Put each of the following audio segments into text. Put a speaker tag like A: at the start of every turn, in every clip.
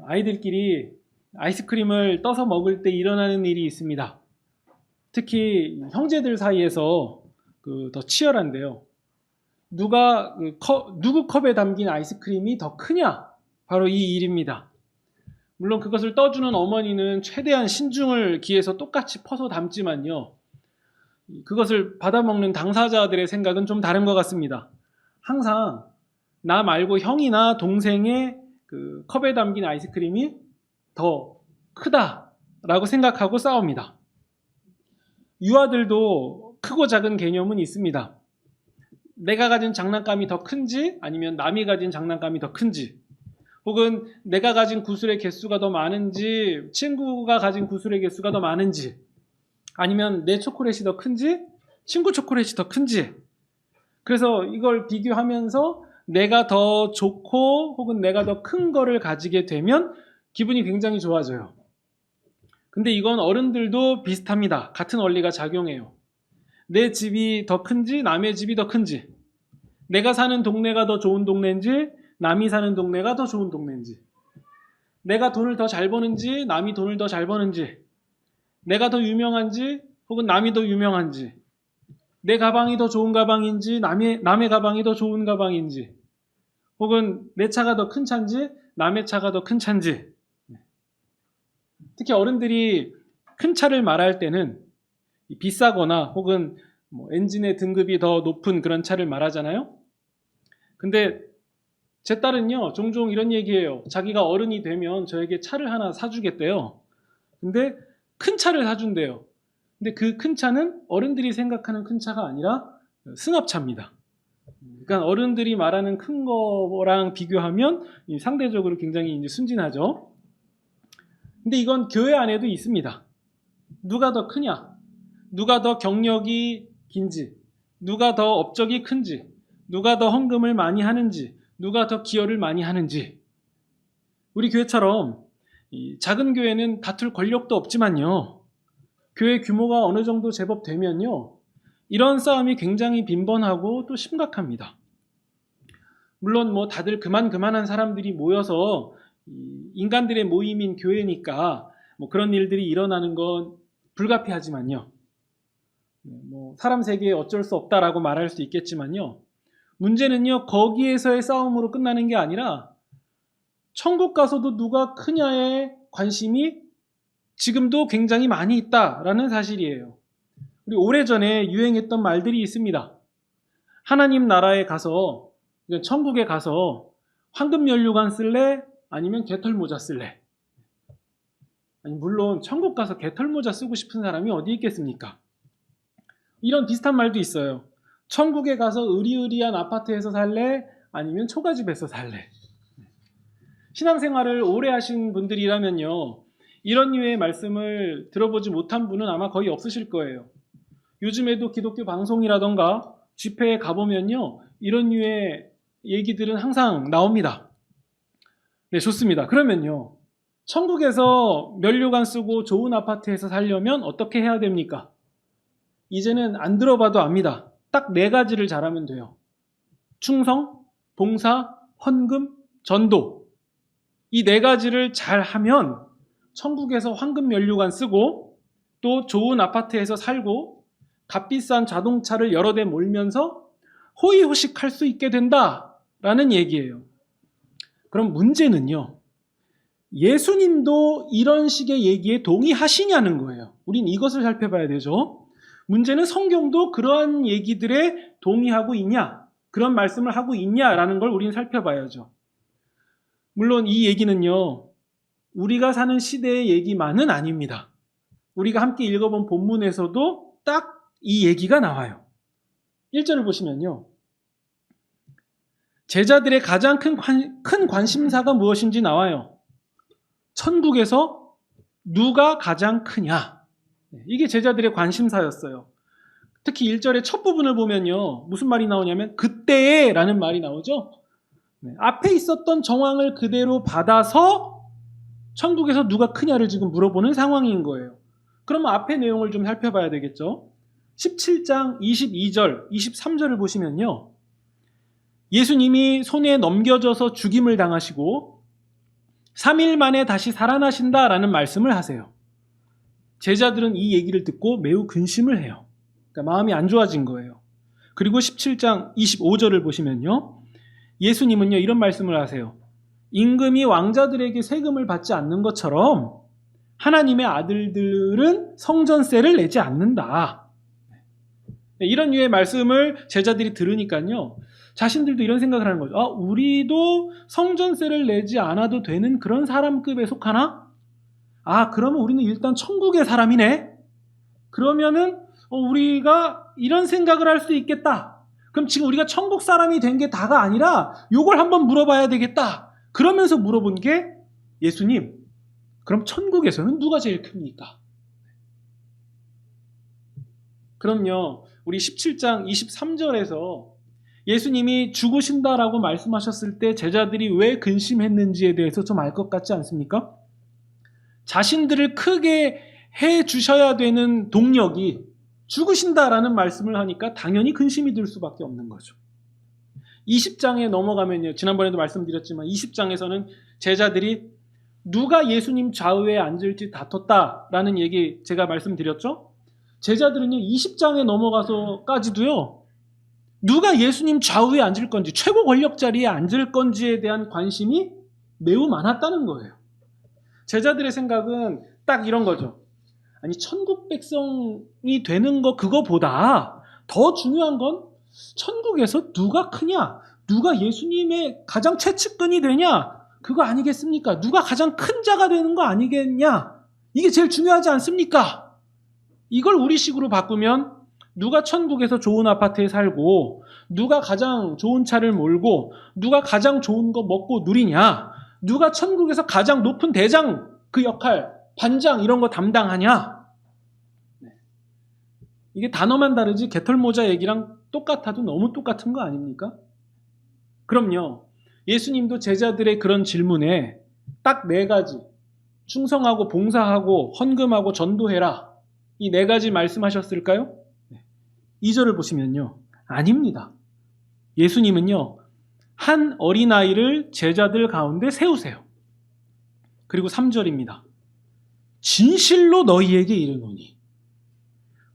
A: 아이들끼리 아이스크림을 떠서 먹을 때 일어나는 일이 있습니다. 특히 형제들 사이에서 더 치열한데요. 누구 컵에 담긴 아이스크림이 더 크냐? 바로 이 일입니다. 물론 그것을 떠주는 어머니는 최대한 신중을 기해서 똑같이 퍼서 담지만요. 그것을 받아먹는 당사자들의 생각은 좀 다른 것 같습니다. 항상 나 말고 형이나 동생의 컵에 담긴 아이스크림이 더 크다라고 생각하고 싸웁니다. 유아들도 크고 작은 개념은 있습니다. 내가 가진 장난감이 더 큰지 아니면 남이 가진 장난감이 더 큰지, 혹은 내가 가진 구슬의 개수가 더 많은지 친구가 가진 구슬의 개수가 더 많은지, 아니면 내 초콜릿이 더 큰지 친구 초콜릿이 더 큰지, 그래서 이걸 비교하면서 내가 더 좋고 혹은 내가 더 큰 거를 가지게 되면 기분이 굉장히 좋아져요. 근데 이건 어른들도 비슷합니다. 같은 원리가 작용해요. 내 집이 더 큰지 남의 집이 더 큰지, 내가 사는 동네가 더 좋은 동네인지 남이 사는 동네가 더 좋은 동네인지, 내가 돈을 더 잘 버는지 남이 돈을 더 잘 버는지, 내가 더 유명한지 혹은 남이 더 유명한지, 내 가방이 더 좋은 가방인지 남의 가방이 더 좋은 가방인지, 혹은 내 차가 더 큰 차인지 남의 차가 더 큰 차인지. 특히 어른들이 큰 차를 말할 때는 비싸거나 혹은 엔진의 등급이 더 높은 그런 차를 말하잖아요. 근데 제 딸은요, 종종 이런 얘기해요. 자기가 어른이 되면 저에게 차를 하나 사주겠대요. 근데 큰 차를 사준대요. 근데 그 큰 차는 어른들이 생각하는 큰 차가 아니라 승합차입니다. 그러니까 어른들이 말하는 큰 거랑 비교하면 상대적으로 굉장히 이제 순진하죠. 근데 이건 교회 안에도 있습니다. 누가 더 크냐? 누가 더 경력이 긴지, 누가 더 업적이 큰지, 누가 더 헌금을 많이 하는지, 누가 더 기여를 많이 하는지. 우리 교회처럼 작은 교회는 다툴 권력도 없지만요, 교회 규모가 어느 정도 제법 되면요, 이런 싸움이 굉장히 빈번하고 또 심각합니다. 물론 다들 그만한 사람들이 모여서 인간들의 모임인 교회니까 그런 일들이 일어나는 건 불가피하지만요, 사람 세계에 어쩔 수 없다라고 말할 수 있겠지만요, 문제는요, 거기에서의 싸움으로 끝나는 게 아니라 천국 가서도 누가 크냐에 관심이 지금도 굉장히 많이 있다라는 사실이에요. 우리 오래전에 유행했던 말들이 있습니다. 하나님 나라에 가서, 천국에 가서 황금 면류관 쓸래? 아니면 개털 모자 쓸래? 아니, 물론 천국 가서 개털 모자 쓰고 싶은 사람이 어디 있겠습니까? 이런 비슷한 말도 있어요. 천국에 가서 으리으리한 아파트에서 살래? 아니면 초가집에서 살래? 신앙생활을 오래 하신 분들이라면요, 이런 류의 말씀을 들어보지 못한 분은 아마 거의 없으실 거예요. 요즘에도 기독교 방송이라던가 집회에 가보면요, 이런 류의 얘기들은 항상 나옵니다. 네, 좋습니다. 그러면요, 천국에서 면류관 쓰고 좋은 아파트에서 살려면 어떻게 해야 됩니까? 이제는 안 들어봐도 압니다. 딱 4가지를 잘하면 돼요. 충성, 봉사, 헌금, 전도. 이 4가지를 잘하면 천국에서 황금 면류관 쓰고 또 좋은 아파트에서 살고 값비싼 자동차를 여러 대 몰면서 호의호식할 수 있게 된다라는 얘기예요. 그럼 문제는요, 예수님도 이런 식의 얘기에 동의하시냐는 거예요. 우린 이것을 살펴봐야 되죠. 문제는 성경도 그러한 얘기들에 동의하고 있냐, 그런 말씀을 하고 있냐라는 걸 우린 살펴봐야죠. 물론 이 얘기는요, 우리가 사는 시대의 얘기만은 아닙니다. 우리가 함께 읽어본 본문에서도 딱 이 얘기가 나와요. 1절을 보시면요, 제자들의 가장 큰 관심사가 무엇인지 나와요. 천국에서 누가 가장 크냐, 이게 제자들의 관심사였어요. 특히 1절의 첫 부분을 보면요, 무슨 말이 나오냐면 그때에 라는 말이 나오죠. 앞에 있었던 정황을 그대로 받아서 천국에서 누가 크냐를 지금 물어보는 상황인 거예요. 그러면 앞의 내용을 좀 살펴봐야 되겠죠. 17장 22절, 23절을 보시면요, 예수님이 손에 넘겨져서 죽임을 당하시고 3일 만에 다시 살아나신다라는 말씀을 하세요. 제자들은 이 얘기를 듣고 매우 근심을 해요. 그러니까 마음이 안 좋아진 거예요. 그리고 17장 25절을 보시면요. 예수님은요, 이런 말씀을 하세요. 임금이 왕자들에게 세금을 받지 않는 것처럼 하나님의 아들들은 성전세를 내지 않는다. 이런 류의 말씀을 제자들이 들으니까요, 자신들도 이런 생각을 하는 거죠. 우리도 성전세를 내지 않아도 되는 그런 사람급에 속하나? 그러면 우리는 일단 천국의 사람이네. 그러면은 우리가 이런 생각을 할 수 있겠다. 그럼 지금 우리가 천국 사람이 된 게 다가 아니라 요걸 한번 물어봐야 되겠다. 그러면서 물어본 게, 예수님, 그럼 천국에서는 누가 제일 큽니까? 그럼요, 우리 17장 23절에서 예수님이 죽으신다라고 말씀하셨을 때 제자들이 왜 근심했는지에 대해서 좀 알 것 같지 않습니까? 자신들을 크게 해 주셔야 되는 동력이 죽으신다라는 말씀을 하니까 당연히 근심이 들 수밖에 없는 거죠. 20장에 넘어가면요, 지난번에도 말씀드렸지만 20장에서는 제자들이 누가 예수님 좌우에 앉을지 다퉜다라는 얘기 제가 말씀드렸죠. 제자들은요, 20장에 넘어가서까지도요, 누가 예수님 좌우에 앉을 건지, 최고 권력 자리에 앉을 건지에 대한 관심이 매우 많았다는 거예요. 제자들의 생각은 딱 이런 거죠. 아니, 천국 백성이 되는 거 그거보다 더 중요한 건 천국에서 누가 크냐, 누가 예수님의 가장 최측근이 되냐, 그거 아니겠습니까? 누가 가장 큰 자가 되는 거 아니겠냐? 이게 제일 중요하지 않습니까? 이걸 우리식으로 바꾸면 누가 천국에서 좋은 아파트에 살고, 누가 가장 좋은 차를 몰고, 누가 가장 좋은 거 먹고 누리냐, 누가 천국에서 가장 높은 대장 그 역할, 반장 이런 거 담당하냐. 이게 단어만 다르지 개털모자 얘기랑 똑같아도 너무 똑같은 거 아닙니까? 그럼요, 예수님도 제자들의 그런 질문에 딱 4가지, 충성하고 봉사하고 헌금하고 전도해라, 이 4가지 말씀하셨을까요? 2절을 보시면요, 아닙니다. 예수님은요, 한 어린아이를 제자들 가운데 세우세요. 그리고 3절입니다. 진실로 너희에게 이르노니.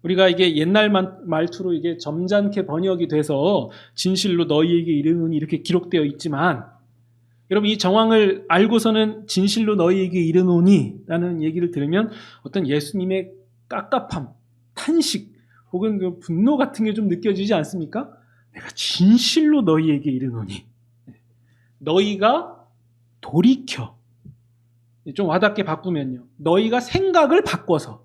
A: 우리가 이게 옛날 말투로 이게 점잖게 번역이 돼서 진실로 너희에게 이르노니 이렇게 기록되어 있지만, 여러분 이 정황을 알고서는 진실로 너희에게 이르노니 라는 얘기를 들으면 어떤 예수님의 깝깝함, 탄식 혹은 그 분노 같은 게 좀 느껴지지 않습니까? 내가 진실로 너희에게 이르노니, 너희가 돌이켜, 좀 와닿게 바꾸면요, 너희가 생각을 바꿔서,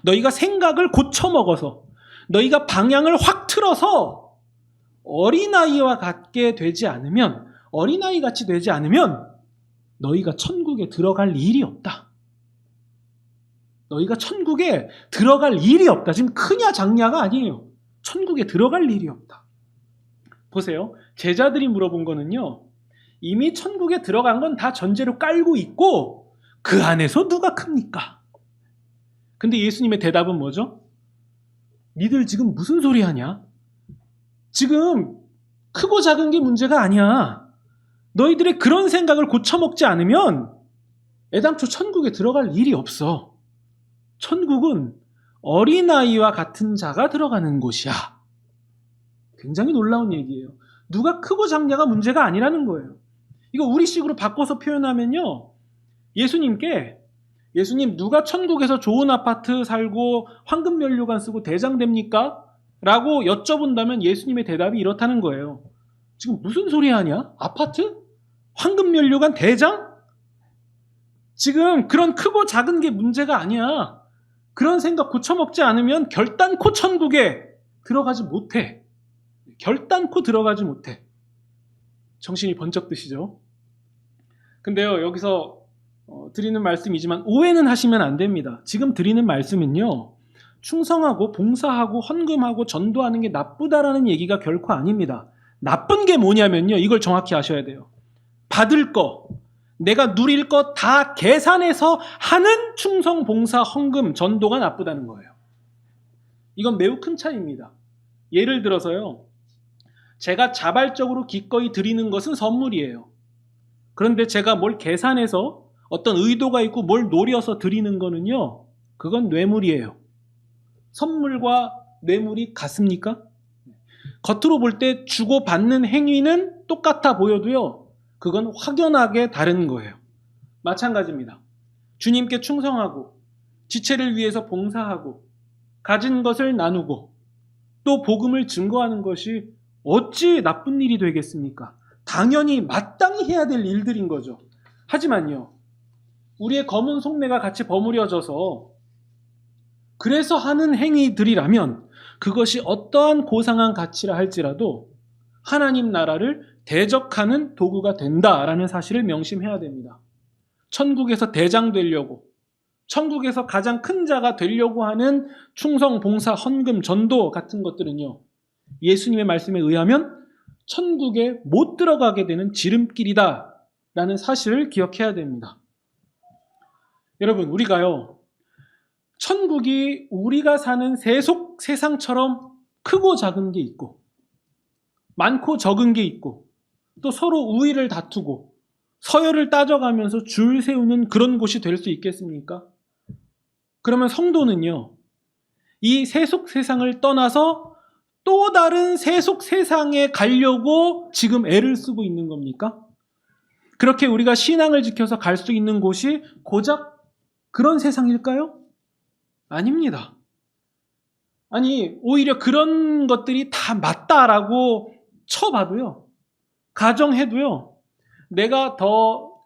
A: 너희가 생각을 고쳐먹어서, 너희가 방향을 확 틀어서 어린아이와 같게 되지 않으면, 어린아이 같이 되지 않으면 너희가 천국에 들어갈 일이 없다. 너희가 천국에 들어갈 일이 없다. 지금 크냐 작냐가 아니에요. 천국에 들어갈 일이 없다. 보세요. 제자들이 물어본 거는요, 이미 천국에 들어간 건 다 전제로 깔고 있고 그 안에서 누가 큽니까? 근데 예수님의 대답은 뭐죠? 니들 지금 무슨 소리 하냐? 지금 크고 작은 게 문제가 아니야. 너희들의 그런 생각을 고쳐먹지 않으면 애당초 천국에 들어갈 일이 없어. 천국은 어린아이와 같은 자가 들어가는 곳이야. 굉장히 놀라운 얘기예요. 누가 크고 작냐가 문제가 아니라는 거예요. 이거 우리식으로 바꿔서 표현하면요, 예수님께, 예수님 누가 천국에서 좋은 아파트 살고 황금면류관 쓰고 대장 됩니까? 라고 여쭤본다면 예수님의 대답이 이렇다는 거예요. 지금 무슨 소리 하냐? 아파트? 황금면류관 대장? 지금 그런 크고 작은 게 문제가 아니야. 그런 생각 고쳐먹지 않으면 결단코 천국에 들어가지 못해. 결단코 들어가지 못해. 정신이 번쩍 드시죠? 근데요, 여기서 드리는 말씀이지만 오해는 하시면 안 됩니다. 지금 드리는 말씀은요, 충성하고 봉사하고 헌금하고 전도하는 게 나쁘다라는 얘기가 결코 아닙니다. 나쁜 게 뭐냐면요, 이걸 정확히 아셔야 돼요. 받을 거, 내가 누릴 거 다 계산해서 하는 충성, 봉사, 헌금, 전도가 나쁘다는 거예요. 이건 매우 큰 차이입니다. 예를 들어서요, 제가 자발적으로 기꺼이 드리는 것은 선물이에요. 그런데 제가 뭘 계산해서 어떤 의도가 있고 뭘 노려서 드리는 거는요, 그건 뇌물이에요. 선물과 뇌물이 같습니까? 겉으로 볼 때 주고받는 행위는 똑같아 보여도요, 그건 확연하게 다른 거예요. 마찬가지입니다. 주님께 충성하고 지체를 위해서 봉사하고 가진 것을 나누고 또 복음을 증거하는 것이 어찌 나쁜 일이 되겠습니까? 당연히 마땅히 해야 될 일들인 거죠. 하지만요, 우리의 검은 속내가 같이 버무려져서 그래서 하는 행위들이라면 그것이 어떠한 고상한 가치라 할지라도 하나님 나라를 대적하는 도구가 된다라는 사실을 명심해야 됩니다. 천국에서 대장 되려고, 천국에서 가장 큰 자가 되려고 하는 충성, 봉사, 헌금, 전도 같은 것들은요, 예수님의 말씀에 의하면 천국에 못 들어가게 되는 지름길이다 라는 사실을 기억해야 됩니다. 여러분, 우리가요, 천국이 우리가 사는 세상처럼 크고 작은 게 있고 많고 적은 게 있고 또 서로 우위를 다투고 서열을 따져가면서 줄 세우는 그런 곳이 될 수 있겠습니까? 그러면 성도는요, 이 세속 세상을 떠나서 또 다른 세속 세상에 가려고 지금 애를 쓰고 있는 겁니까? 그렇게 우리가 신앙을 지켜서 갈 수 있는 곳이 고작 그런 세상일까요? 아닙니다. 아니, 오히려 그런 것들이 다 맞다라고 쳐봐도요, 가정해도요, 내가 더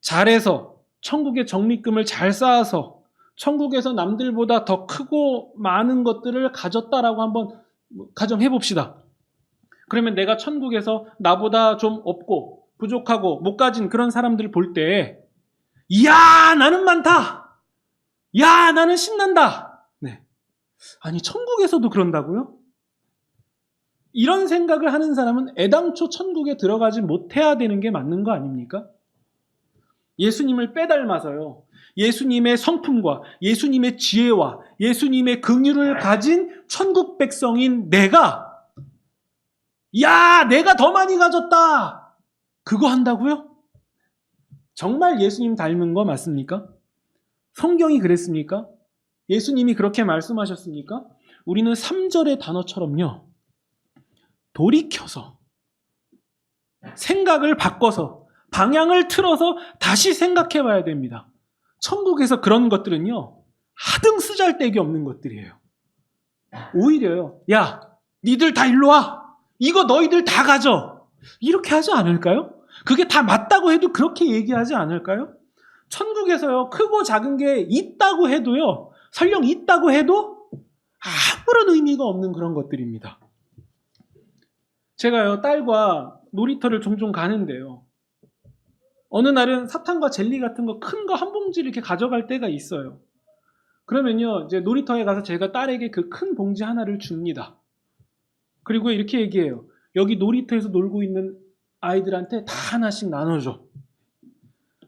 A: 잘해서 천국의 적립금을 잘 쌓아서 천국에서 남들보다 더 크고 많은 것들을 가졌다라고 한번 가정해 봅시다. 그러면 내가 천국에서 나보다 좀 없고 부족하고 못 가진 그런 사람들을 볼 때, 이야, 나는 많다. 야, 나는 신난다. 네. 아니, 천국에서도 그런다고요? 이런 생각을 하는 사람은 애당초 천국에 들어가지 못해야 되는 게 맞는 거 아닙니까? 예수님을 빼닮아서요, 예수님의 성품과 예수님의 지혜와 예수님의 긍휼을 가진 천국 백성인 내가, 야, 내가 더 많이 가졌다, 그거 한다고요? 정말 예수님 닮은 거 맞습니까? 성경이 그랬습니까? 예수님이 그렇게 말씀하셨습니까? 우리는 3절의 단어처럼요, 돌이켜서 생각을 바꿔서 방향을 틀어서 다시 생각해 봐야 됩니다. 천국에서 그런 것들은요, 하등 쓰잘데기 없는 것들이에요. 오히려요, 야, 니들 다 일로 와, 이거 너희들 다 가져, 이렇게 하지 않을까요? 그게 다 맞다고 해도 그렇게 얘기하지 않을까요? 천국에서요, 크고 작은 게 있다고 해도요, 설령 있다고 해도 아무런 의미가 없는 그런 것들입니다. 제가요, 딸과 놀이터를 종종 가는데요, 어느 날은 사탕과 젤리 같은 거 큰 거 한 봉지를 이렇게 가져갈 때가 있어요. 그러면요, 이제 놀이터에 가서 제가 딸에게 그 큰 봉지 하나를 줍니다. 그리고 이렇게 얘기해요. 여기 놀이터에서 놀고 있는 아이들한테 다 하나씩 나눠줘.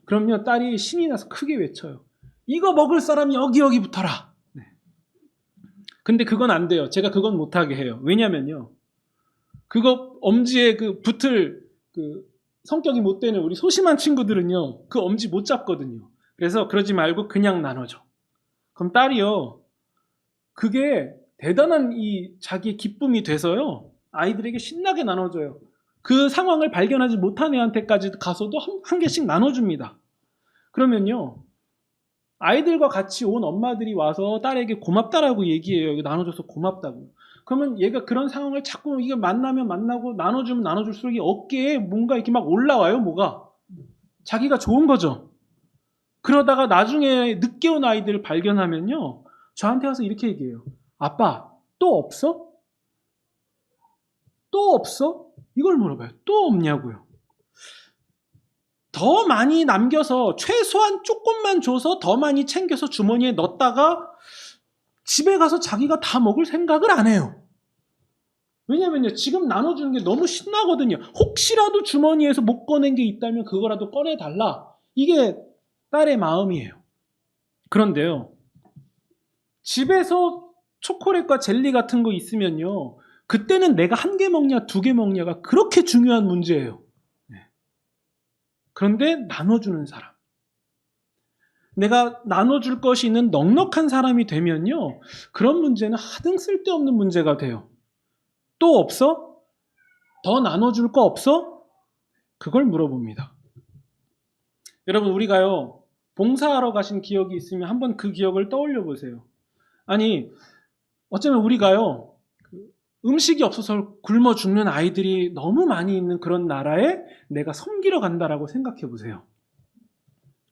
A: 그럼요, 딸이 신이 나서 크게 외쳐요. 이거 먹을 사람이 여기 붙어라. 네. 근데 그건 안 돼요. 제가 그건 못하게 해요. 왜냐면요, 그거 엄지에 그 붙을 그 성격이 못 되는 우리 소심한 친구들은요, 그 엄지 못 잡거든요. 그래서 그러지 말고 그냥 나눠줘. 그럼 딸이요, 그게 대단한 이 자기 기쁨이 돼서요, 아이들에게 신나게 나눠줘요. 그 상황을 발견하지 못한 애한테까지 가서도 한 개씩 나눠줍니다. 그러면요, 아이들과 같이 온 엄마들이 와서 딸에게 고맙다라고 얘기해요. 나눠줘서 고맙다고. 그러면 얘가 그런 상황을 자꾸 이게 만나면 만나고 나눠주면 나눠줄수록 이 어깨에 뭔가 이렇게 막 올라와요, 뭐가. 자기가 좋은 거죠. 그러다가 나중에 늦게 온 아이들을 발견하면요, 저한테 와서 이렇게 얘기해요. 아빠, 또 없어? 또 없어? 이걸 물어봐요. 또 없냐고요. 더 많이 남겨서 최소한 조금만 줘서 더 많이 챙겨서 주머니에 넣었다가 집에 가서 자기가 다 먹을 생각을 안 해요. 왜냐면요, 지금 나눠주는 게 너무 신나거든요. 혹시라도 주머니에서 못 꺼낸 게 있다면 그거라도 꺼내달라. 이게 딸의 마음이에요. 그런데요, 집에서 초콜릿과 젤리 같은 거 있으면요, 그때는 내가 한 개 먹냐 두 개 먹냐가 그렇게 중요한 문제예요. 그런데 나눠주는 사람, 내가 나눠줄 것이 있는 넉넉한 사람이 되면요, 그런 문제는 하등 쓸데없는 문제가 돼요. 또 없어? 더 나눠줄 거 없어? 그걸 물어봅니다. 여러분, 우리가요, 봉사하러 가신 기억이 있으면 한번 그 기억을 떠올려 보세요. 아니, 어쩌면 우리가요, 음식이 없어서 굶어 죽는 아이들이 너무 많이 있는 그런 나라에 내가 섬기러 간다라고 생각해 보세요.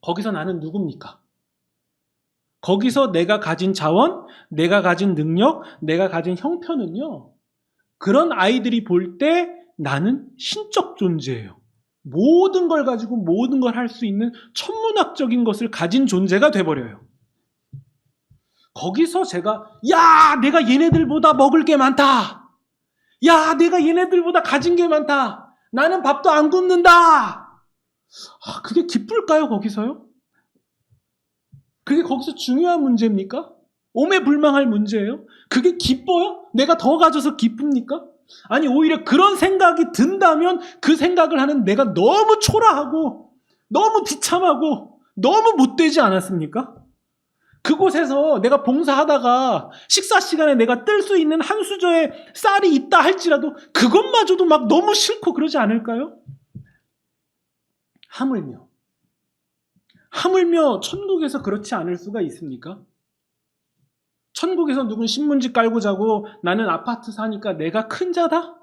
A: 거기서 나는 누굽니까? 거기서 내가 가진 자원, 내가 가진 능력, 내가 가진 형편은요, 그런 아이들이 볼 때 나는 신적 존재예요. 모든 걸 가지고 모든 걸 할 수 있는 천문학적인 것을 가진 존재가 돼버려요. 거기서 제가, 야, 내가 얘네들보다 먹을 게 많다. 야, 내가 얘네들보다 가진 게 많다. 나는 밥도 안 굶는다. 그게 기쁠까요, 거기서요? 그게 거기서 중요한 문제입니까? 오매불망할 문제예요? 그게 기뻐요? 내가 더 가져서 기쁩니까? 아니, 오히려 그런 생각이 든다면 그 생각을 하는 내가 너무 초라하고 너무 비참하고 너무 못되지 않았습니까? 그곳에서 내가 봉사하다가 식사 시간에 내가 뜰 수 있는 한 수저의 쌀이 있다 할지라도 그것마저도 막 너무 싫고 그러지 않을까요? 하물며 천국에서 그렇지 않을 수가 있습니까? 천국에서 누군 신문지 깔고 자고 나는 아파트 사니까 내가 큰 자다?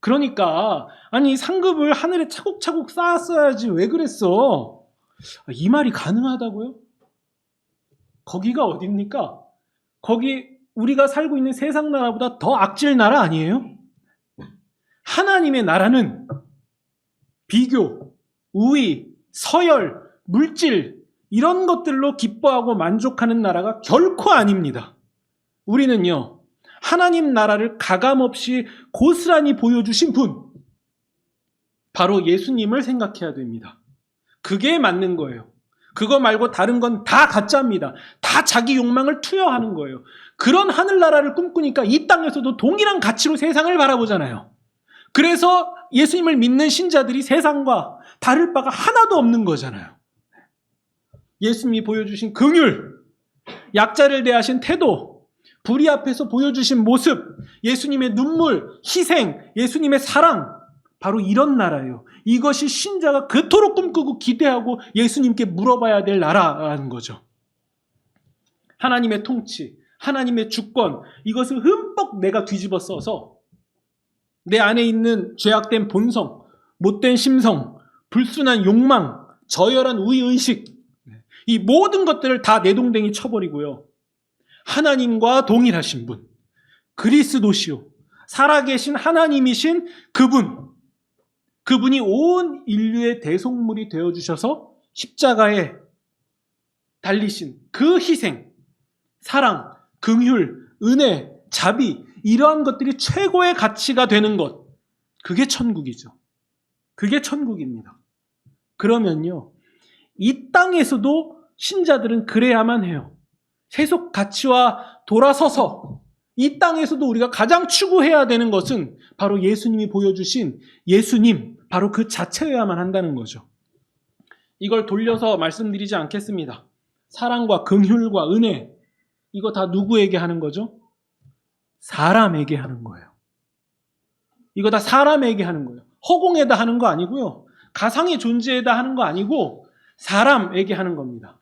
A: 그러니까 아니 상급을 하늘에 차곡차곡 쌓았어야지 왜 그랬어? 이 말이 가능하다고요? 거기가 어딥니까? 거기 우리가 살고 있는 세상 나라보다 더 악질 나라 아니에요? 하나님의 나라는 비교, 우위, 서열, 물질 이런 것들로 기뻐하고 만족하는 나라가 결코 아닙니다. 우리는요, 하나님 나라를 가감없이 고스란히 보여주신 분, 바로 예수님을 생각해야 됩니다. 그게 맞는 거예요. 그거 말고 다른 건 다 가짜입니다. 다 자기 욕망을 투여하는 거예요. 그런 하늘나라를 꿈꾸니까 이 땅에서도 동일한 가치로 세상을 바라보잖아요. 그래서 예수님을 믿는 신자들이 세상과 다를 바가 하나도 없는 거잖아요. 예수님이 보여주신 긍휼, 약자를 대하신 태도, 불의 앞에서 보여주신 모습, 예수님의 눈물, 희생, 예수님의 사랑, 바로 이런 나라예요. 이것이 신자가 그토록 꿈꾸고 기대하고 예수님께 물어봐야 될 나라라는 거죠. 하나님의 통치, 하나님의 주권, 이것을 흠뻑 내가 뒤집어 써서 내 안에 있는 죄악된 본성, 못된 심성, 불순한 욕망, 저열한 우위의식, 이 모든 것들을 다 내동댕이 쳐버리고요. 하나님과 동일하신 분, 그리스도시요, 살아계신 하나님이신 그분이 온 인류의 대속물이 되어주셔서 십자가에 달리신 그 희생, 사랑, 긍휼, 은혜, 자비, 이러한 것들이 최고의 가치가 되는 것, 그게 천국이죠. 그게 천국입니다. 그러면요, 이 땅에서도 신자들은 그래야만 해요. 세속 가치와 돌아서서 이 땅에서도 우리가 가장 추구해야 되는 것은 바로 예수님이 보여주신 예수님, 바로 그 자체여야만 한다는 거죠. 이걸 돌려서 말씀드리지 않겠습니다. 사랑과 긍휼과 은혜, 이거 다 누구에게 하는 거죠? 사람에게 하는 거예요. 이거 다 사람에게 하는 거예요. 허공에다 하는 거 아니고요. 가상의 존재에다 하는 거 아니고 사람에게 하는 겁니다.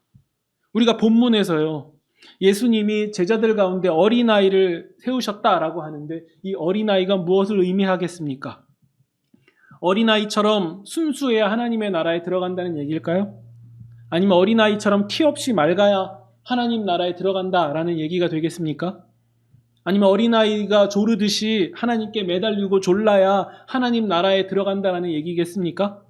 A: 우리가 본문에서요, 예수님이 제자들 가운데 어린아이를 세우셨다라고 하는데 이 어린아이가 무엇을 의미하겠습니까? 어린아이처럼 순수해야 하나님의 나라에 들어간다는 얘기일까요? 아니면 어린아이처럼 티 없이 맑아야 하나님 나라에 들어간다라는 얘기가 되겠습니까? 아니면 어린아이가 조르듯이 하나님께 매달리고 졸라야 하나님 나라에 들어간다라는 얘기겠습니까?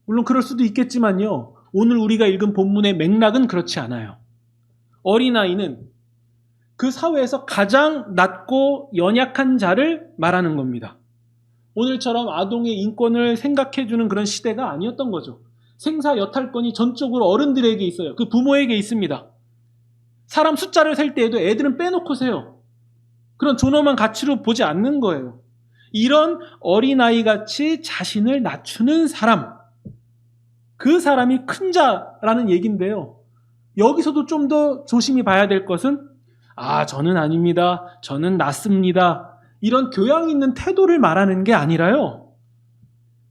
A: 물론 그럴 수도 있겠지만요, 오늘 우리가 읽은 본문의 맥락은 그렇지 않아요. 어린아이는 그 사회에서 가장 낮고 연약한 자를 말하는 겁니다. 오늘처럼 아동의 인권을 생각해주는 그런 시대가 아니었던 거죠. 생사 여탈권이 전적으로 어른들에게 있어요. 그 부모에게 있습니다. 사람 숫자를 셀 때에도 애들은 빼놓고 세요. 그런 존엄한 가치로 보지 않는 거예요. 이런 어린아이같이 자신을 낮추는 사람, 그 사람이 큰 자라는 얘기인데요. 여기서도 좀 더 조심히 봐야 될 것은 저는 아닙니다. 저는 낮습니다. 이런 교양 있는 태도를 말하는 게 아니라요.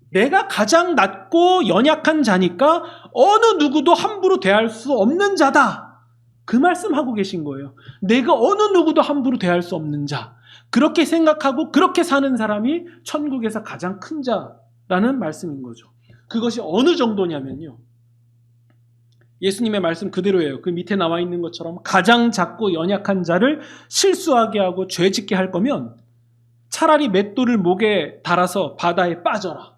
A: 내가 가장 낮고 연약한 자니까 어느 누구도 함부로 대할 수 없는 자다. 그 말씀하고 계신 거예요. 내가 어느 누구도 함부로 대할 수 없는 자. 그렇게 생각하고 그렇게 사는 사람이 천국에서 가장 큰 자라는 말씀인 거죠. 그것이 어느 정도냐면요. 예수님의 말씀 그대로예요. 그 밑에 나와 있는 것처럼 가장 작고 연약한 자를 실수하게 하고 죄 짓게 할 거면 차라리 맷돌을 목에 달아서 바다에 빠져라.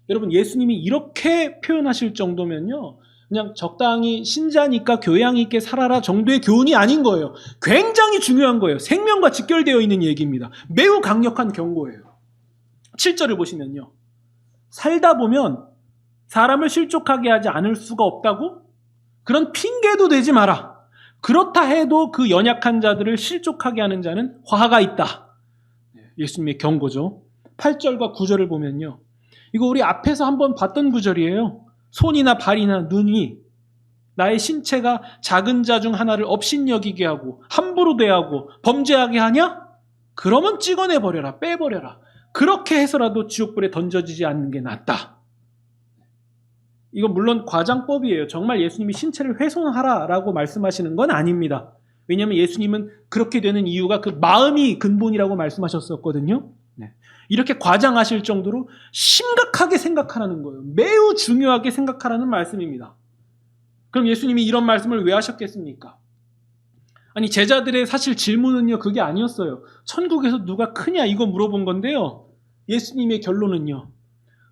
A: 여러분, 예수님이 이렇게 표현하실 정도면요, 그냥 적당히 신자니까 교양 있게 살아라 정도의 교훈이 아닌 거예요. 굉장히 중요한 거예요. 생명과 직결되어 있는 얘기입니다. 매우 강력한 경고예요. 7절을 보시면요, 살다 보면 사람을 실족하게 하지 않을 수가 없다고? 그런 핑계도 대지 마라. 그렇다 해도 그 연약한 자들을 실족하게 하는 자는 화가 있다. 예수님의 경고죠. 8절과 9절을 보면요, 이거 우리 앞에서 한번 봤던 구절이에요. 손이나 발이나 눈이 나의 신체가 작은 자 중 하나를 업신여기게 하고 함부로 대하고 범죄하게 하냐? 그러면 찍어내버려라, 빼버려라. 그렇게 해서라도 지옥불에 던져지지 않는 게 낫다. 이건 물론 과장법이에요. 정말 예수님이 신체를 훼손하라라고 말씀하시는 건 아닙니다. 왜냐하면 예수님은 그렇게 되는 이유가 그 마음이 근본이라고 말씀하셨었거든요. 이렇게 과장하실 정도로 심각하게 생각하라는 거예요. 매우 중요하게 생각하라는 말씀입니다. 그럼 예수님이 이런 말씀을 왜 하셨겠습니까? 아니, 제자들의 사실 질문은요, 그게 아니었어요. 천국에서 누가 크냐 이거 물어본 건데요, 예수님의 결론은요,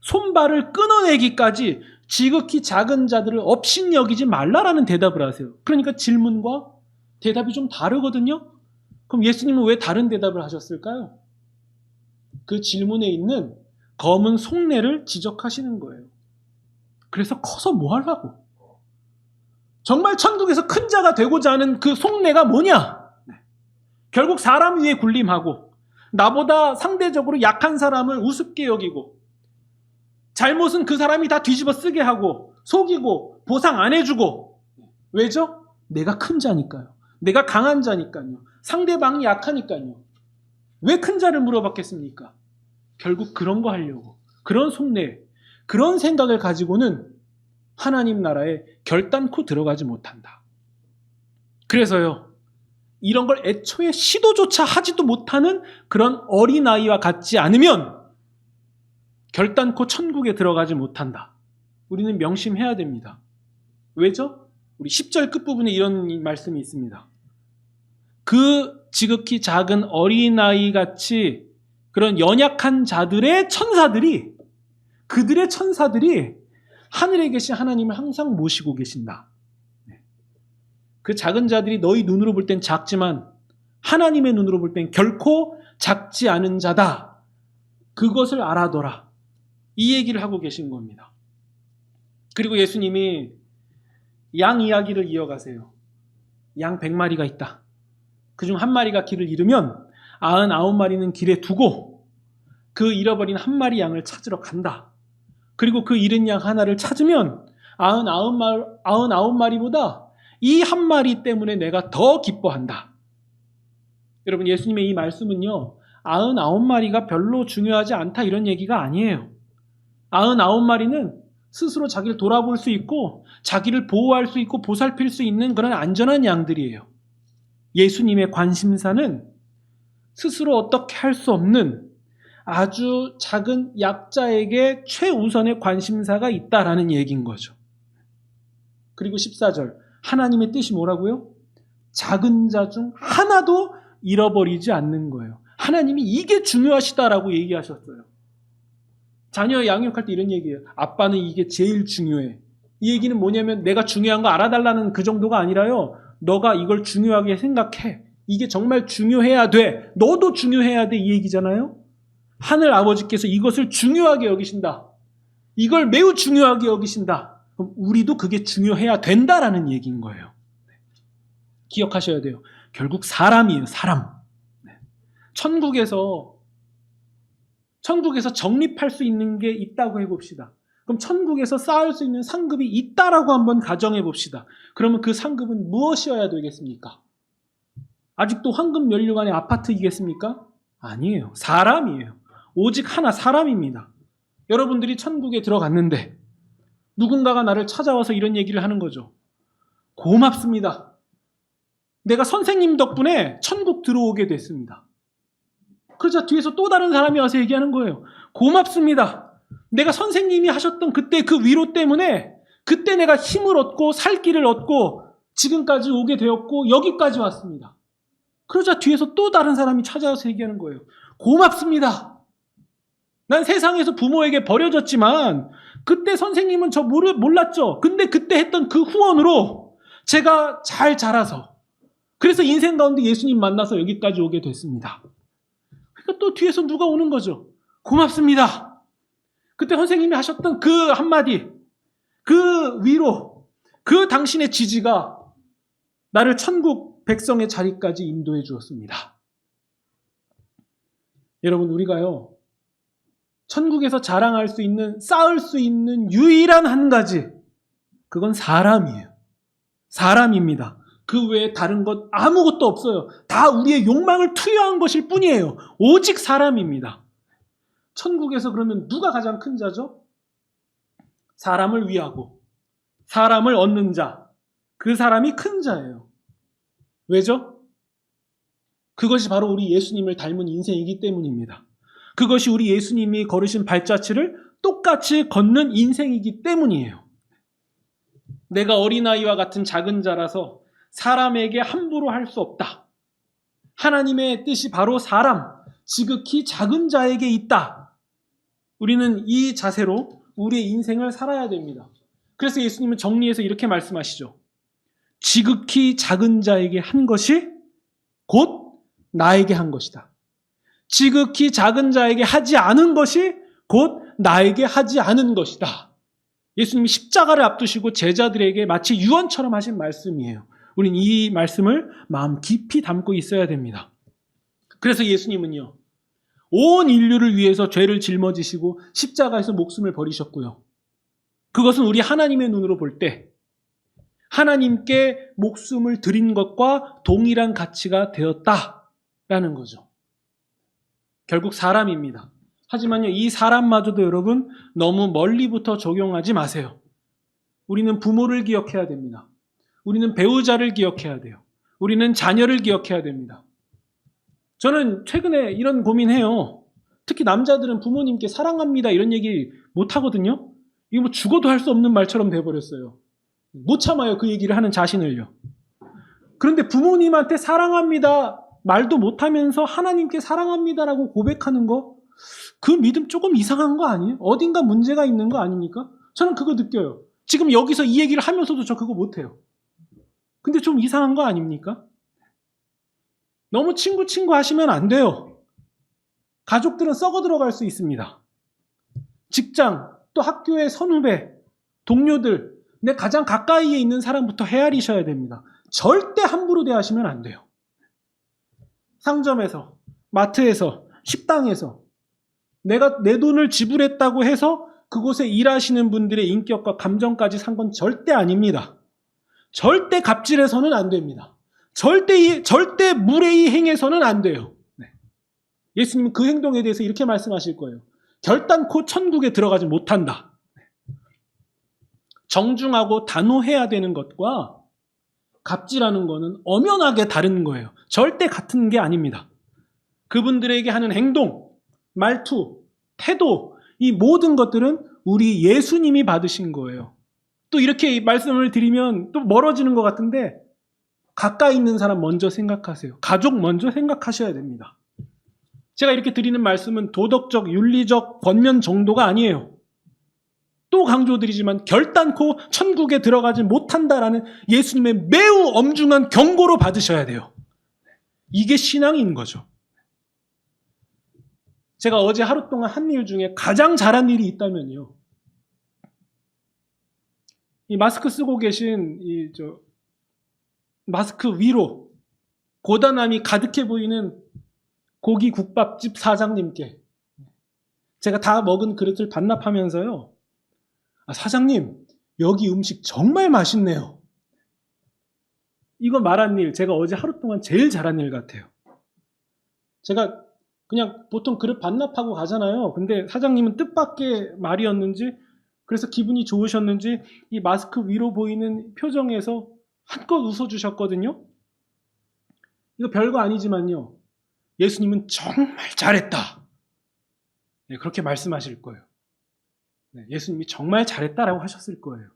A: 손발을 끊어내기까지 지극히 작은 자들을 업신여기지 말라라는 대답을 하세요. 그러니까 질문과 대답이 좀 다르거든요. 그럼 예수님은 왜 다른 대답을 하셨을까요? 그 질문에 있는 검은 속내를 지적하시는 거예요. 그래서 커서 뭐 하려고? 정말 천국에서 큰 자가 되고자 하는 그 속내가 뭐냐? 결국 사람 위에 군림하고 나보다 상대적으로 약한 사람을 우습게 여기고 잘못은 그 사람이 다 뒤집어 쓰게 하고 속이고 보상 안 해주고. 왜죠? 내가 큰 자니까요. 내가 강한 자니까요. 상대방이 약하니까요. 왜 큰 자를 물어봤겠습니까? 결국 그런 거 하려고. 그런 속내, 그런 생각을 가지고는 하나님 나라에 결단코 들어가지 못한다. 그래서요, 이런 걸 애초에 시도조차 하지도 못하는 그런 어린아이와 같지 않으면 결단코 천국에 들어가지 못한다. 우리는 명심해야 됩니다. 왜죠? 우리 10절 끝부분에 이런 말씀이 있습니다. 그 지극히 작은 어린아이 같이 그런 연약한 자들의 천사들이, 그들의 천사들이 하늘에 계신 하나님을 항상 모시고 계신다. 그 작은 자들이 너희 눈으로 볼 땐 작지만 하나님의 눈으로 볼 땐 결코 작지 않은 자다. 그것을 알아둬라. 이 얘기를 하고 계신 겁니다. 그리고 예수님이 양 이야기를 이어가세요. 양 100마리가 있다. 그중 한 마리가 길을 잃으면 99마리는 길에 두고 그 잃어버린 한 마리 양을 찾으러 간다. 그리고 그 잃은 양 하나를 찾으면 99마리보다 이 한 마리 때문에 내가 더 기뻐한다. 여러분, 예수님의 이 말씀은요, 99마리가 별로 중요하지 않다 이런 얘기가 아니에요. 99마리는 스스로 자기를 돌아볼 수 있고 자기를 보호할 수 있고 보살필 수 있는 그런 안전한 양들이에요. 예수님의 관심사는 스스로 어떻게 할 수 없는 아주 작은 약자에게 최우선의 관심사가 있다라는 얘기인 거죠. 그리고 14절, 하나님의 뜻이 뭐라고요? 작은 자 중 하나도 잃어버리지 않는 거예요. 하나님이 이게 중요하시다라고 얘기하셨어요. 자녀 양육할 때 이런 얘기예요. 아빠는 이게 제일 중요해. 이 얘기는 뭐냐면 내가 중요한 거 알아달라는 그 정도가 아니라요, 너가 이걸 중요하게 생각해. 이게 정말 중요해야 돼. 너도 중요해야 돼. 이 얘기잖아요. 하늘 아버지께서 이것을 중요하게 여기신다. 이걸 매우 중요하게 여기신다. 그럼 우리도 그게 중요해야 된다라는 얘기인 거예요. 기억하셔야 돼요. 결국 사람이에요. 사람. 천국에서 정립할 수 있는 게 있다고 해봅시다. 그럼 천국에서 쌓을 수 있는 상급이 있다라고 한번 가정해 봅시다. 그러면 그 상급은 무엇이어야 되겠습니까? 아직도 황금 면류관의 아파트이겠습니까? 아니에요. 사람이에요. 오직 하나, 사람입니다. 여러분들이 천국에 들어갔는데 누군가가 나를 찾아와서 이런 얘기를 하는 거죠. 고맙습니다. 내가 선생님 덕분에 천국 들어오게 됐습니다. 그러자 뒤에서 또 다른 사람이 와서 얘기하는 거예요. 고맙습니다. 내가 선생님이 하셨던 그때 그 위로 때문에 그때 내가 힘을 얻고 살 길을 얻고 지금까지 오게 되었고 여기까지 왔습니다. 그러자 뒤에서 또 다른 사람이 찾아와서 얘기하는 거예요. 고맙습니다. 난 세상에서 부모에게 버려졌지만 그때 선생님은 저 몰랐죠. 근데 그때 했던 그 후원으로 제가 잘 자라서 그래서 인생 가운데 예수님 만나서 여기까지 오게 됐습니다. 그러니까 또 뒤에서 누가 오는 거죠. 고맙습니다. 그때 선생님이 하셨던 그 한마디, 그 위로, 그 당신의 지지가 나를 천국 백성의 자리까지 인도해 주었습니다. 여러분, 우리가요, 천국에서 자랑할 수 있는, 쌓을 수 있는 유일한 한 가지, 그건 사람이에요. 사람입니다. 그 외에 다른 것 아무것도 없어요. 다 우리의 욕망을 투여한 것일 뿐이에요. 오직 사람입니다. 천국에서 그러면 누가 가장 큰 자죠? 사람을 위하고 사람을 얻는 자, 그 사람이 큰 자예요. 왜죠? 그것이 바로 우리 예수님을 닮은 인생이기 때문입니다. 그것이 우리 예수님이 걸으신 발자취를 똑같이 걷는 인생이기 때문이에요. 내가 어린아이와 같은 작은 자라서 사람에게 함부로 할 수 없다. 하나님의 뜻이 바로 사람, 지극히 작은 자에게 있다. 우리는 이 자세로 우리의 인생을 살아야 됩니다. 그래서 예수님은 정리해서 이렇게 말씀하시죠. 지극히 작은 자에게 한 것이 곧 나에게 한 것이다. 지극히 작은 자에게 하지 않은 것이 곧 나에게 하지 않은 것이다. 예수님이 십자가를 앞두시고 제자들에게 마치 유언처럼 하신 말씀이에요. 우린 이 말씀을 마음 깊이 담고 있어야 됩니다. 그래서 예수님은요, 온 인류를 위해서 죄를 짊어지시고 십자가에서 목숨을 버리셨고요. 그것은 우리 하나님의 눈으로 볼 때 하나님께 목숨을 드린 것과 동일한 가치가 되었다라는 거죠. 결국 사람입니다. 하지만요, 이 사람마저도 여러분 너무 멀리부터 적용하지 마세요. 우리는 부모를 기억해야 됩니다. 우리는 배우자를 기억해야 돼요. 우리는 자녀를 기억해야 됩니다. 저는 최근에 이런 고민해요. 특히 남자들은 부모님께 사랑합니다 이런 얘기 못 하거든요. 이거 뭐 죽어도 할 수 없는 말처럼 돼버렸어요. 못 참아요, 그 얘기를 하는 자신을요. 그런데 부모님한테 사랑합니다 말도 못하면서 하나님께 사랑합니다라고 고백하는 거, 그 믿음 조금 이상한 거 아니에요? 어딘가 문제가 있는 거 아닙니까? 저는 그거 느껴요. 지금 여기서 이 얘기를 하면서도 저 그거 못해요. 근데 좀 이상한 거 아닙니까? 너무 친구 하시면 안 돼요. 가족들은 썩어 들어갈 수 있습니다. 직장, 또 학교의 선후배, 동료들, 내 가장 가까이에 있는 사람부터 헤아리셔야 됩니다. 절대 함부로 대하시면 안 돼요. 상점에서, 마트에서, 식당에서 내가 내 돈을 지불했다고 해서 그곳에 일하시는 분들의 인격과 감정까지 산 건 절대 아닙니다. 절대 갑질해서는 안 됩니다. 절대 무례히 행해서는 안 돼요. 네. 예수님은 그 행동에 대해서 이렇게 말씀하실 거예요. 결단코 천국에 들어가지 못한다. 정중하고 단호해야 되는 것과 갑질하는 것은 엄연하게 다른 거예요. 절대 같은 게 아닙니다. 그분들에게 하는 행동, 말투, 태도, 이 모든 것들은 우리 예수님이 받으신 거예요. 또 이렇게 말씀을 드리면 또 멀어지는 것 같은데 가까이 있는 사람 먼저 생각하세요. 가족 먼저 생각하셔야 됩니다. 제가 이렇게 드리는 말씀은 도덕적, 윤리적 권면 정도가 아니에요. 또 강조드리지만 결단코 천국에 들어가지 못한다라는 예수님의 매우 엄중한 경고로 받으셔야 돼요. 이게 신앙인 거죠. 제가 어제 하루 동안 한 일 중에 가장 잘한 일이 있다면요, 이 마스크 쓰고 계신 마스크 위로 고단함이 가득해 보이는 고기 국밥집 사장님께 제가 다 먹은 그릇을 반납하면서요, 사장님, 여기 음식 정말 맛있네요. 이거 말한 일, 제가 어제 하루 동안 제일 잘한 일 같아요. 제가 그냥 보통 그릇 반납하고 가잖아요. 근데 사장님은 뜻밖의 말이었는지, 그래서 기분이 좋으셨는지 이 마스크 위로 보이는 표정에서 한껏 웃어주셨거든요. 이거 별거 아니지만요. 예수님은 정말 잘했다. 네, 그렇게 말씀하실 거예요. 네, 예수님이 정말 잘했다라고 하셨을 거예요.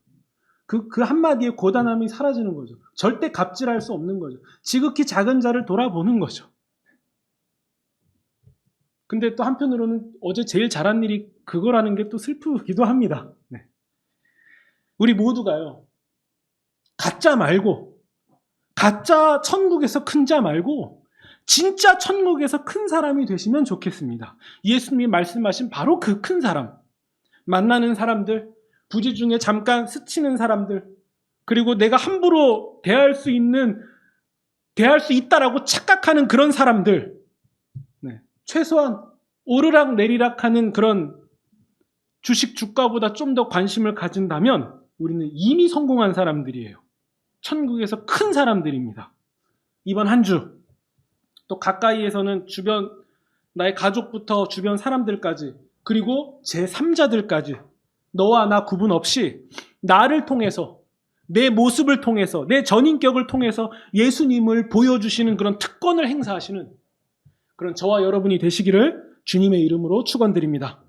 A: 그 한마디에 고단함이 사라지는 거죠. 절대 갑질할 수 없는 거죠. 지극히 작은 자를 돌아보는 거죠. 근데 또 한편으로는 어제 제일 잘한 일이 그거라는 게 또 슬프기도 합니다. 네. 우리 모두가요, 가짜 말고, 가짜 천국에서 큰 자 말고, 진짜 천국에서 큰 사람이 되시면 좋겠습니다. 예수님이 말씀하신 바로 그 큰 사람, 만나는 사람들, 부지 중에 잠깐 스치는 사람들, 그리고 내가 함부로 대할 수 있다라고 착각하는 그런 사람들, 네. 최소한 오르락 내리락 하는 그런 주식 주가보다 좀 더 관심을 가진다면 우리는 이미 성공한 사람들이에요. 천국에서 큰 사람들입니다. 이번 한 주 또 가까이에서는 주변 나의 가족부터 주변 사람들까지, 그리고 제3자들까지 너와 나 구분 없이 나를 통해서, 내 모습을 통해서, 내 전인격을 통해서 예수님을 보여주시는 그런 특권을 행사하시는 그런 저와 여러분이 되시기를 주님의 이름으로 축원드립니다.